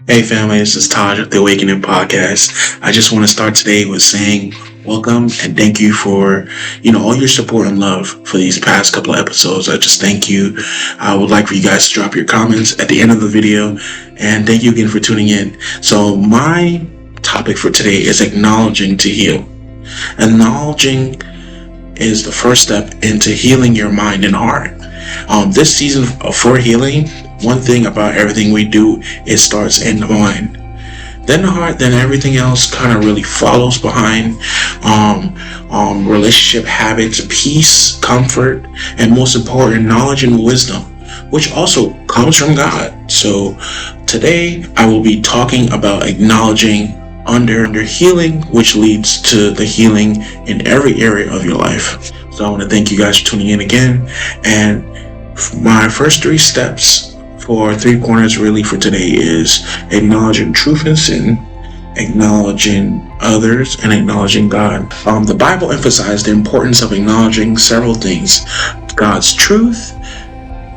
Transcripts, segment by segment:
Hey family, this is Taj of the Awakening Podcast. I just want to start today with saying welcome and thank you for, all your support and love for these past couple of episodes. I just thank you. I would like for you guys to drop your comments at the end of the video, and thank you again for tuning in. So my topic for today is acknowledging to heal. Acknowledging is the first step into healing your mind and heart. This season for healing, one thing about everything we do, it starts in the mind, then the heart, then everything else kind of really follows behind. Relationship habits, peace, comfort, and most important, knowledge and wisdom, which also comes from God. So today I will be talking about acknowledging under healing, which leads to the healing in every area of your life. So I want to thank you guys for tuning in again. And my first 3 steps for 3 corners really for today is acknowledging truth and sin, acknowledging others, and acknowledging God. The Bible emphasized the importance of acknowledging several things: God's truth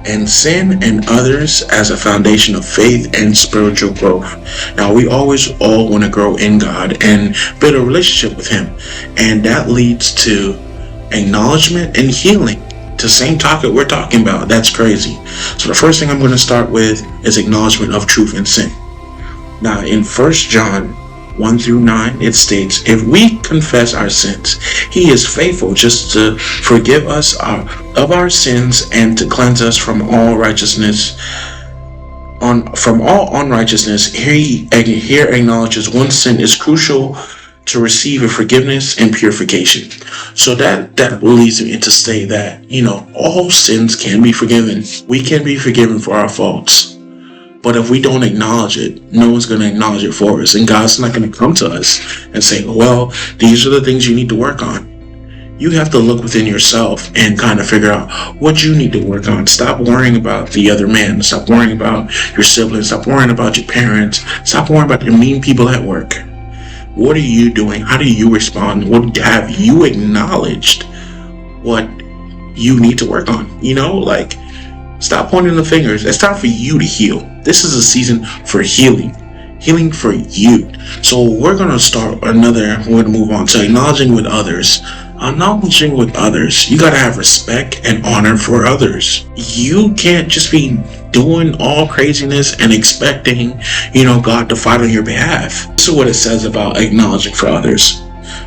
and sin and others as a foundation of faith and spiritual growth. Now, we always all want to grow in God and build a relationship with Him, and that leads to acknowledgement and healing. The same topic we're talking about. That's crazy. So the first thing I'm going to start with is acknowledgement of truth and sin. Now, in 1 John 1-9, it states, "If we confess our sins, He is faithful just to forgive us of our sins and to cleanse us from all righteousness." From all unrighteousness, here acknowledges one sin is crucial to receive a forgiveness and purification. So that leads me to say that, all sins can be forgiven. We can be forgiven for our faults. But if we don't acknowledge it, no one's going to acknowledge it for us. And God's not going to come to us and say, well, these are the things you need to work on. You have to look within yourself and kind of figure out what you need to work on. Stop worrying about the other man. Stop worrying about your siblings. Stop worrying about your parents. Stop worrying about the mean people at work. What are you doing? How do you respond? What have you acknowledged what you need to work on? Stop pointing the fingers. It's time for you to heal. This is a season for healing for you. So we're going to move on to acknowledging with others. Acknowledging with others, you got to have respect and honor for others. You can't just be doing all craziness and expecting, God to fight on your behalf. This is what it says about acknowledging for others.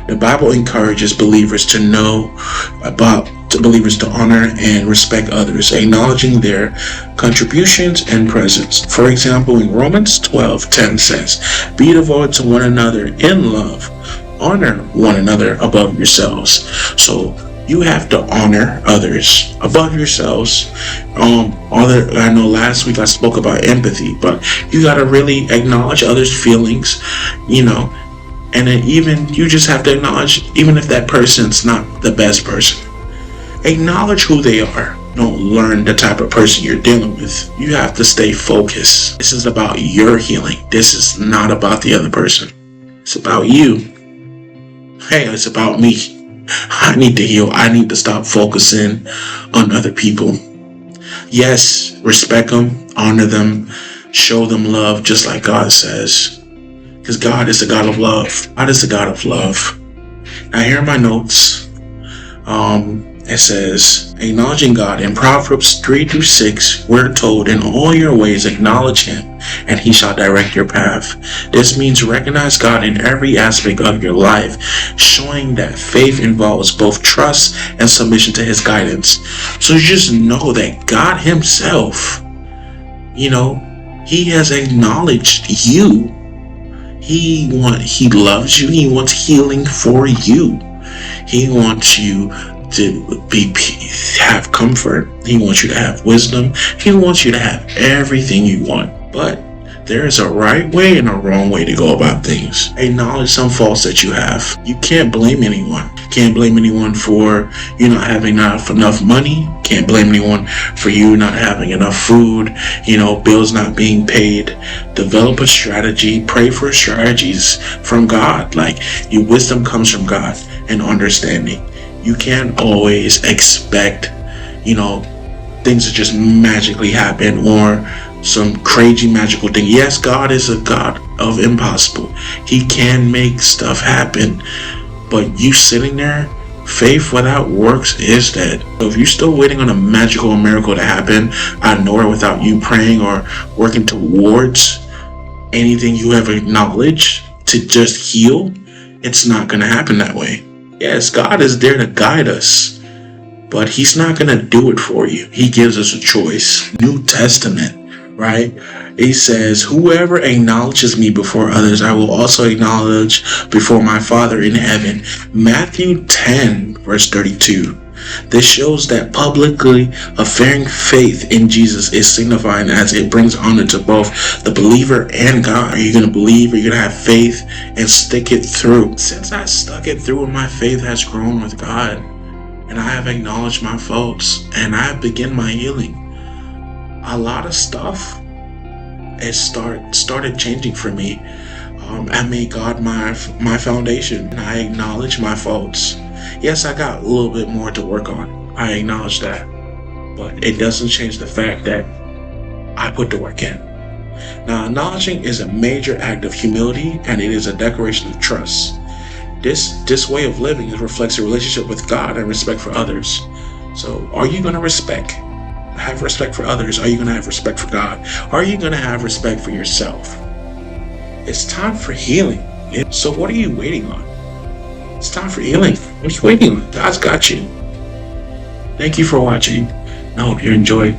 The Bible encourages believers to honor and respect others, acknowledging their contributions and presence. For example, in Romans 12:10 says, "Be devoted to one another in love. Honor one another above yourselves." So you have to honor others above yourselves. I know last week I spoke about empathy, but you got to really acknowledge others' feelings, and then even you just have to acknowledge, even if that person's not the best person, acknowledge who they are. Don't learn the type of person you're dealing with. You have to stay focused. This is about your healing. This is not about the other person. It's about you. Hey, it's about me. I need to heal. I need to stop focusing on other people. Yes, respect them, honor them, show them love, just like God says. Because God is a God of love. God is a God of love. Now here are my notes. It says, acknowledging God. In Proverbs 3-6, we're told, "In all your ways acknowledge Him, and He shall direct your path." This means recognize God in every aspect of your life, showing that faith involves both trust and submission to His guidance. So you just know that God Himself, He has acknowledged you. He loves you. He wants healing for you. He wants you to have comfort. He wants you to have wisdom. He wants you to have everything you want. But there is a right way and a wrong way to go about things. Acknowledge some faults that you have. You can't blame anyone. Can't blame anyone for you not having enough money. Can't blame anyone for you not having enough food, bills not being paid. Develop a strategy. Pray for strategies from God. Your wisdom comes from God and understanding. You can't always expect, things to just magically happen or some crazy magical thing. Yes, God is a God of impossible. He can make stuff happen. But you sitting there, faith without works is dead. So if you're still waiting on a magical miracle to happen out of nowhere without you praying or working towards anything you have acknowledged to just heal, it's not going to happen that way. Yes, God is there to guide us, but He's not going to do it for you. He gives us a choice. New Testament, right? He says, whoever acknowledges me before others, I will also acknowledge before my Father in heaven. Matthew 10, verse 32. This shows that publicly affirming faith in Jesus is signifying as it brings honor to both the believer and God. Are you going to believe? Are you going to have faith and stick it through? Since I stuck it through and my faith has grown with God, and I have acknowledged my faults, and I have begun my healing, a lot of stuff started changing for me. I made God my foundation, and I acknowledge my faults. Yes, I got a little bit more to work on. I acknowledge that. But it doesn't change the fact that I put the work in. Now, acknowledging is a major act of humility, and it is a declaration of trust. This way of living reflects a relationship with God and respect for others. So, are you going to have respect for others? Are you going to have respect for God? Are you going to have respect for yourself? It's time for healing. So what are you waiting on? It's time for healing. What are you waiting on? God's got you. Thank you for watching. I hope you enjoyed.